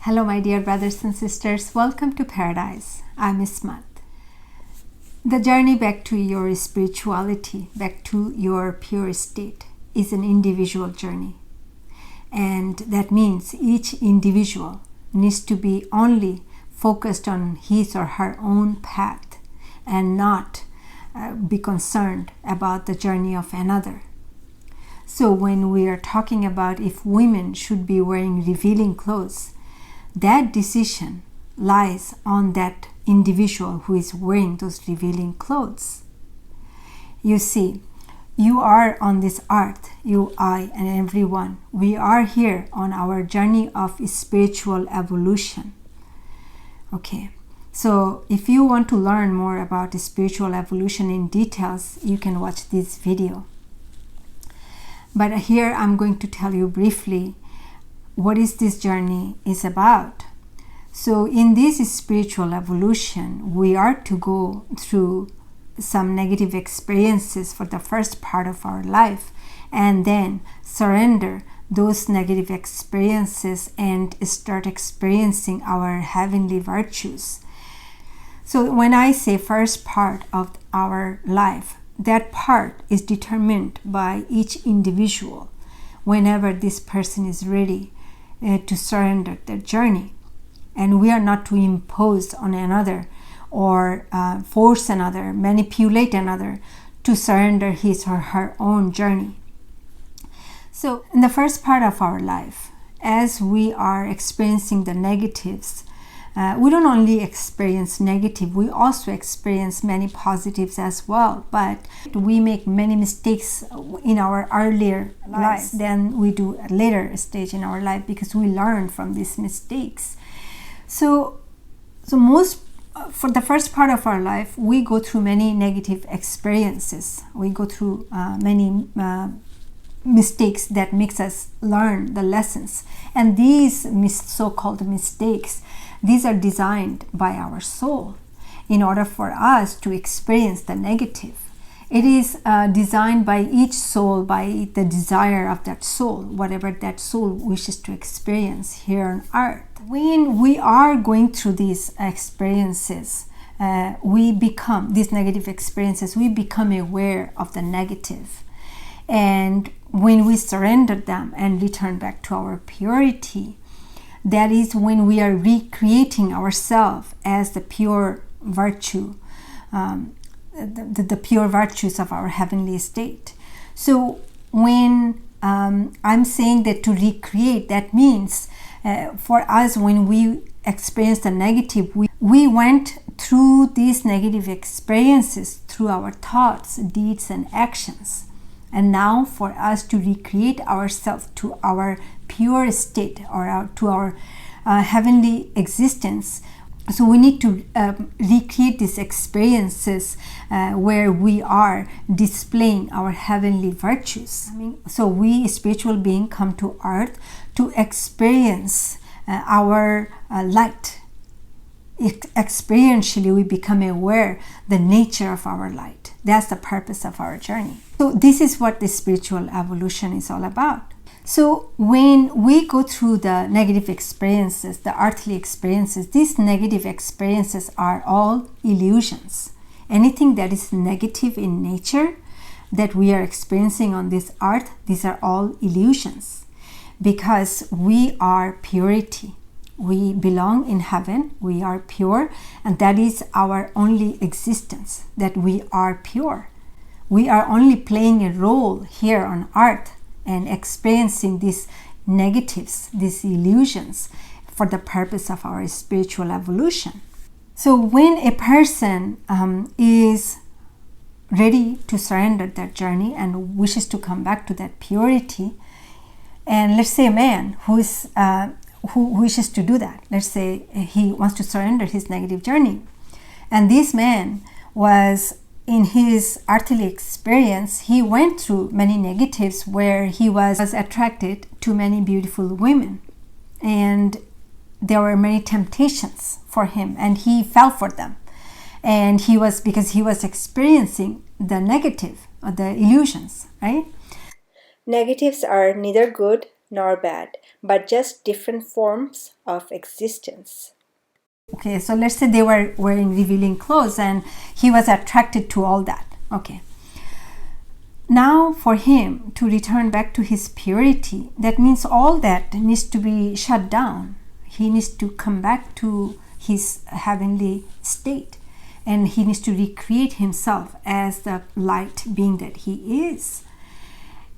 Hello, my dear brothers and sisters. Welcome to Paradise. I'm Ismat. The journey back to your spirituality, back to your pure state, is an individual journey. And that means each individual needs to be only focused on his or her own path and not be concerned about the journey of another. So when we are talking about if women should be wearing revealing clothes, that decision lies on that individual who is wearing those revealing clothes. You see, you are on this earth, you, I, and everyone. We are here on our journey of spiritual evolution. Okay, so if you want to learn more about spiritual evolution in details, you can watch this video. But here I'm going to tell you briefly what is this journey is about. So in this spiritual evolution, we are to go through some negative experiences for the first part of our life and then surrender those negative experiences and start experiencing our heavenly virtues. So when I say first part of our life, that part is determined by each individual whenever this person is ready to surrender their journey. And we are not to impose on another or force another, manipulate another to surrender his or her own journey. So in the first part of our life, as we are experiencing the negatives, we don't only experience negative, we also experience many positives as well. But we make many mistakes in our earlier lives than we do at later stage in our life because we learn from these mistakes. So for the first part of our life, we go through many negative experiences. We go through many mistakes that makes us learn the lessons. And these so-called mistakes, these are designed by our soul in order for us to experience the negative. It is designed by each soul, by the desire of that soul, whatever that soul wishes to experience here on earth. When we are going through these experiences, these negative experiences, we become aware of the negative. And when we surrender them and return back to our purity, that is when we are recreating ourselves as the pure virtue, the pure virtues of our heavenly state. So when I'm saying that to recreate, that means for us, when we experience the negative, we went through these negative experiences through our thoughts, deeds, and actions. And now for us to recreate ourselves to our pure state or to our heavenly existence, so we need to recreate these experiences where we are displaying our heavenly virtues. So we spiritual beings come to earth to experience our light. Experientially, we become aware the nature of our light. That's the purpose of our journey. So this is what the spiritual evolution is all about. So when we go through the negative experiences, the earthly experiences, these negative experiences are all illusions. Anything that is negative in nature that we are experiencing on this earth, these are all illusions because we are purity. We belong in heaven, we are pure, and that is our only existence, that we are pure. We are only playing a role here on earth and experiencing these negatives, these illusions, for the purpose of our spiritual evolution. So when a person is ready to surrender that journey and wishes to come back to that purity, and let's say a man who wishes to do that, let's say he wants to surrender his negative journey, and this man was in his earthly experience, he went through many negatives where he was attracted to many beautiful women, and there were many temptations for him, and he fell for them. And because he was experiencing the negative or the illusions, right? Negatives are neither good nor bad, but just different forms of existence. Okay, so let's say they were wearing revealing clothes and he was attracted to all that. Okay. Now for him to return back to his purity, that means all that needs to be shut down. He needs to come back to his heavenly state, and he needs to recreate himself as the light being that he is.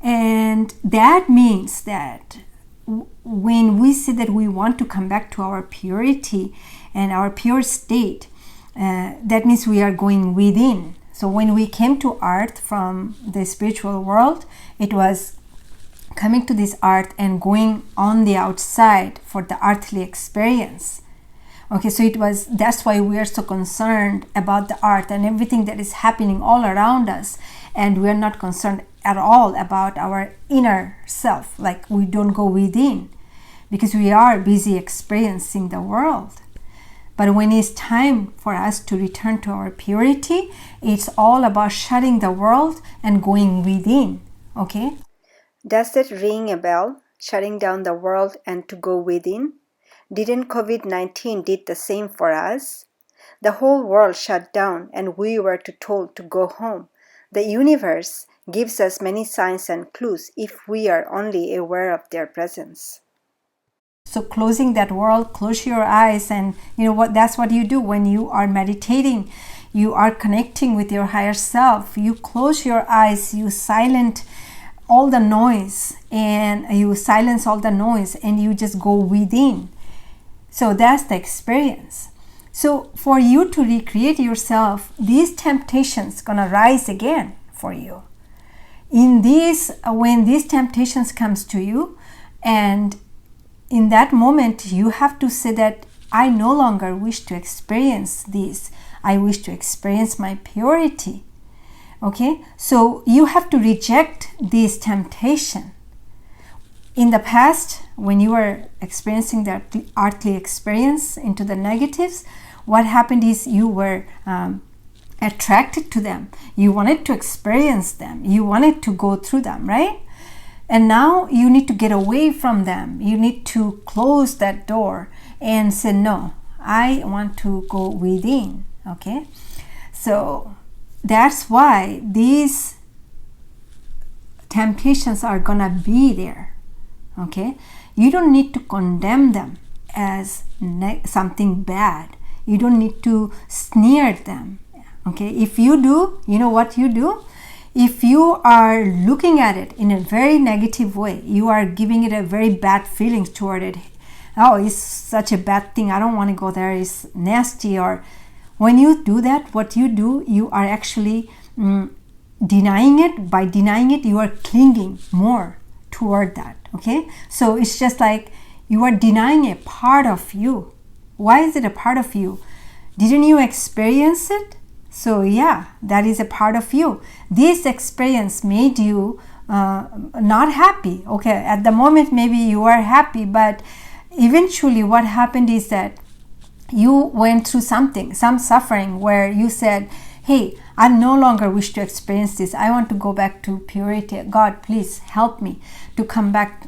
And that means that when we say that we want to come back to our purity and our pure state, that means we are going within. So when we came to earth from the spiritual world, it was coming to this earth and going on the outside for the earthly experience. Okay, so that's why we are so concerned about the earth and everything that is happening all around us, and we are not concerned at all about our inner self. Like, we don't go within because we are busy experiencing the world. But when it's time for us to return to our purity, it's all about shutting the world and going within. Okay? Does that ring a bell? Shutting down the world and to go within? Didn't COVID-19 did the same for us? The whole world shut down and we were told to go home. The universe gives us many signs and clues if we are only aware of their presence. So closing that world, close your eyes, and you know what? That's what you do when you are meditating. You are connecting with your higher self. You close your eyes, you silence all the noise, and you silence all the noise, and you just go within. So that's the experience. So for you to recreate yourself, these temptations gonna rise again for you. In this, when these temptations comes to you, and in that moment, you have to say that I no longer wish to experience this. I wish to experience my purity. Okay, so you have to reject this temptation. In the past, when you were experiencing the earthly experience into the negatives, what happened is you were attracted to them. You wanted to experience them. You wanted to go through them, right? And now you need to get away from them. You need to close that door and say, no, I want to go within. Okay? So that's why these temptations are gonna be there. Okay? You don't need to condemn them as something bad. You don't need to sneer them. Okay? If you do, you know what you do? If you are looking at it in a very negative way, you are giving it a very bad feeling toward it. Oh, it's such a bad thing. I don't want to go there. It's nasty. Or when you do that, what you do, you are actually denying it. By denying it, you are clinging more toward that. Okay? So it's just like you are denying a part of you. Why is it a part of you? Didn't you experience it? So yeah, that is a part of you. This experience made you not happy. Okay, at the moment maybe you are happy, but eventually what happened is that you went through some suffering where you said, hey, I no longer wish to experience this. I want to go back to purity. God, please help me to come back,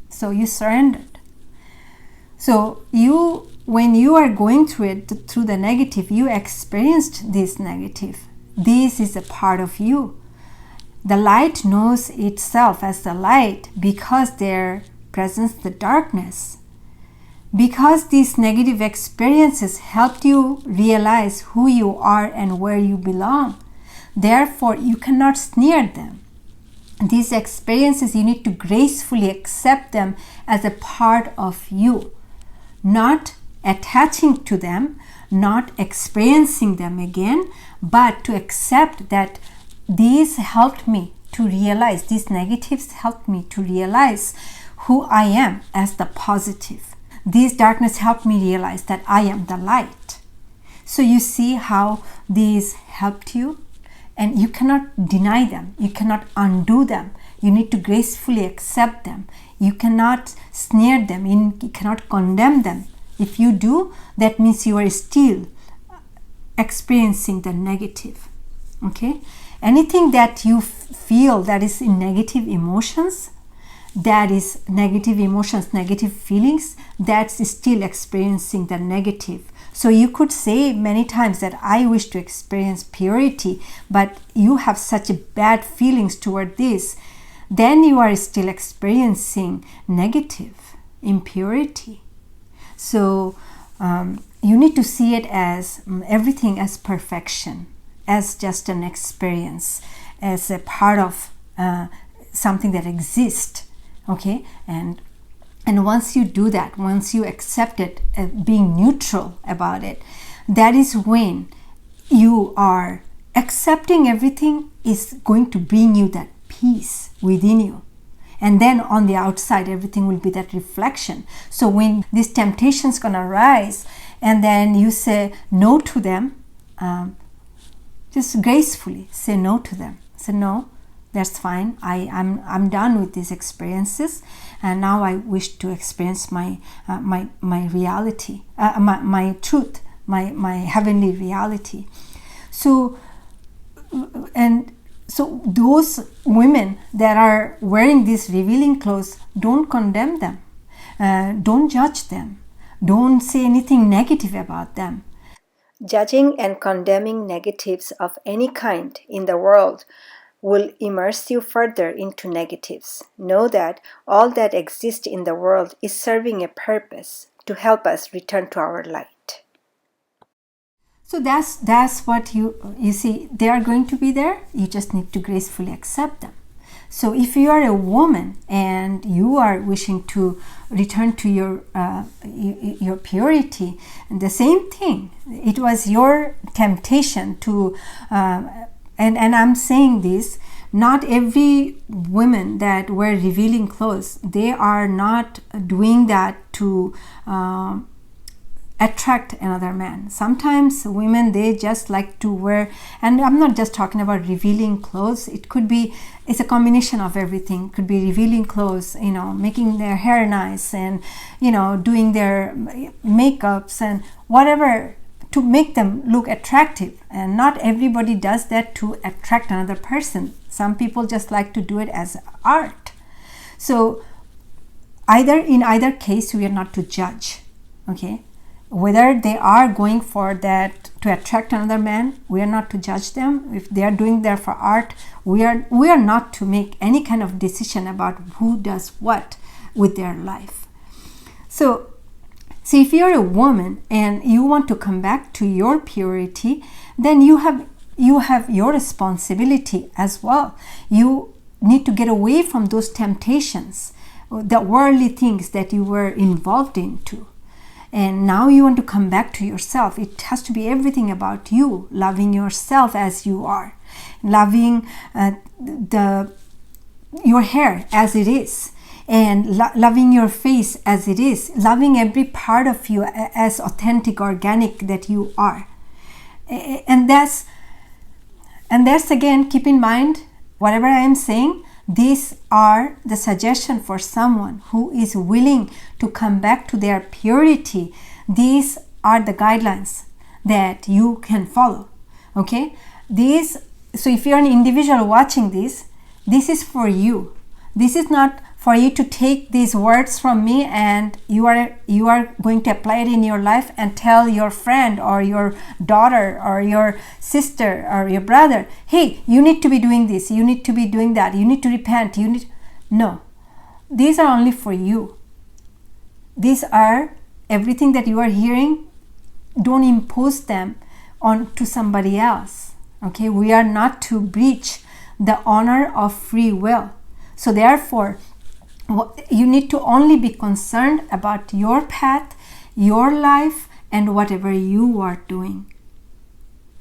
So you surrendered. So when you are going through it, through the negative, you experienced this negative. This is a part of you. The light knows itself as the light because there presents the darkness. Because these negative experiences helped you realize who you are and where you belong. Therefore, you cannot sneer them. These experiences, you need to gracefully accept them as a part of you, not attaching to them, not experiencing them again, but to accept that these helped me to realize, these negatives helped me to realize who I am as the positive. These darkness helped me realize that I am the light. So you see how these helped you, and you cannot deny them. You cannot undo them. You need to gracefully accept them. You cannot sneer them. You cannot condemn them. If you do, that means you are still experiencing the negative. Okay? Anything that you feel that is in negative emotions, that is negative emotions, negative feelings, that's still experiencing the negative. So you could say many times that I wish to experience purity, but you have such bad feelings toward this, then you are still experiencing negative impurity. So you need to see it as everything as perfection, as just an experience, as a part of something that exists. Okay, and once you do that, once you accept it, being neutral about it, that is when you are accepting everything is going to bring you that peace within you. And then on the outside, everything will be that reflection. So when this temptation is going to rise, and then you say no to them, just gracefully say no to them. Say, no, that's fine. I'm done with these experiences, and now I wish to experience my reality, my truth, my heavenly reality. So those women that are wearing these revealing clothes, don't condemn them, don't judge them, don't say anything negative about them. Judging and condemning negatives of any kind in the world will immerse you further into negatives. Know that all that exists in the world is serving a purpose to help us return to our light. So that's what you see. They are going to be there. You just need to gracefully accept them. So if you are a woman and you are wishing to return to your purity, the same thing. It was your temptation to, and I'm saying this. Not every women that wear revealing clothes, they are not doing that to attract another man. Sometimes women, they just like to wear, and I'm not just talking about revealing clothes. It could be, it's a combination of everything. It could be revealing clothes, making their hair nice, and doing their makeups and whatever to make them look attractive. And not everybody does that to attract another person. Some people just like to do it as art. So in either case, we are not to judge. Okay, whether they are going for that to attract another man, we are not to judge them. If they are doing that for art, we are not to make any kind of decision about who does what with their life. So if you're a woman and you want to come back to your purity, then you have your responsibility as well. You need to get away from those temptations, the worldly things that you were involved into. And now you want to come back to yourself. It has to be everything about you, loving yourself as you are, loving your hair as it is, and loving your face as it is, loving every part of you as authentic, organic that you are. And that's again, keep in mind, whatever I am saying, these are the suggestion for someone who is willing to come back to their purity. These are the guidelines that you can follow. Okay? So if you're an individual watching this is for you. This is not for you to take these words from me and you are going to apply it in your life and tell your friend or your daughter or your sister or your brother, hey, you need to be doing this, you need to be doing that, you need to repent, No. These are only for you. These are everything that you are hearing. Don't impose them on to somebody else. Okay? We are not to breach the honor of free will. So therefore, you need to only be concerned about your path, your life, and whatever you are doing.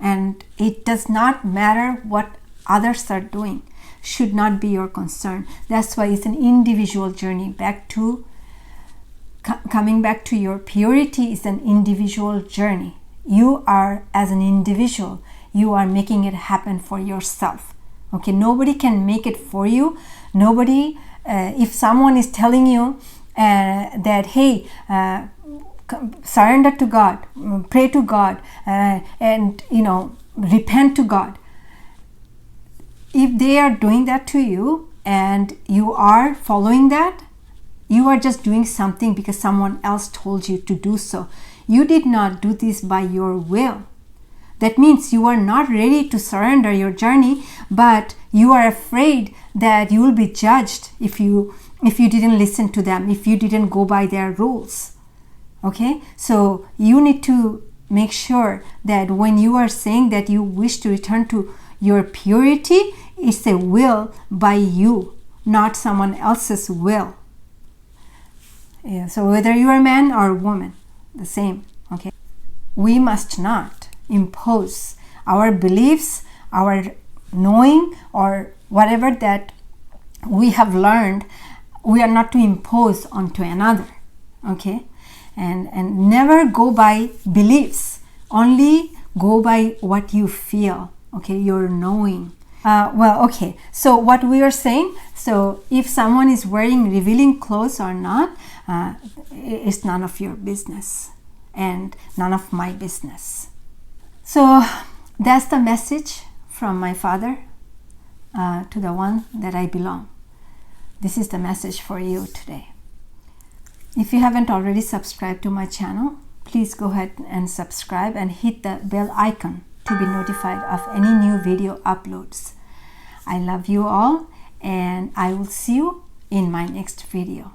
And it does not matter what others are doing. Should not be your concern. That's why it's an individual journey. Coming back to your purity is an individual journey. You are, as an individual, you are making it happen for yourself. Okay, nobody can make it for you. Nobody, if someone is telling you that, hey, surrender to God, pray to God, and repent to God. If they are doing that to you, and you are following that, you are just doing something because someone else told you to do so. You did not do this by your will. That means you are not ready to surrender your journey, but you are afraid that you will be judged if you didn't listen to them, if you didn't go by their rules. Okay? So you need to make sure that when you are saying that you wish to return to your purity, it's a will by you, not someone else's will. Yeah, so whether you are a man or a woman, the same. Okay? We must not impose our beliefs, our knowing, or whatever that we have learned. We are not to impose onto another. Okay? And never go by beliefs. Only go by what you feel. Okay? Your knowing. Okay. So what we are saying, so if someone is wearing revealing clothes or not, it's none of your business and none of my business. So that's the message from my father to the one that I belong. This is the message for you today. If you haven't already subscribed to my channel, please go ahead and subscribe and hit the bell icon to be notified of any new video uploads. I love you all, and I will see you in my next video.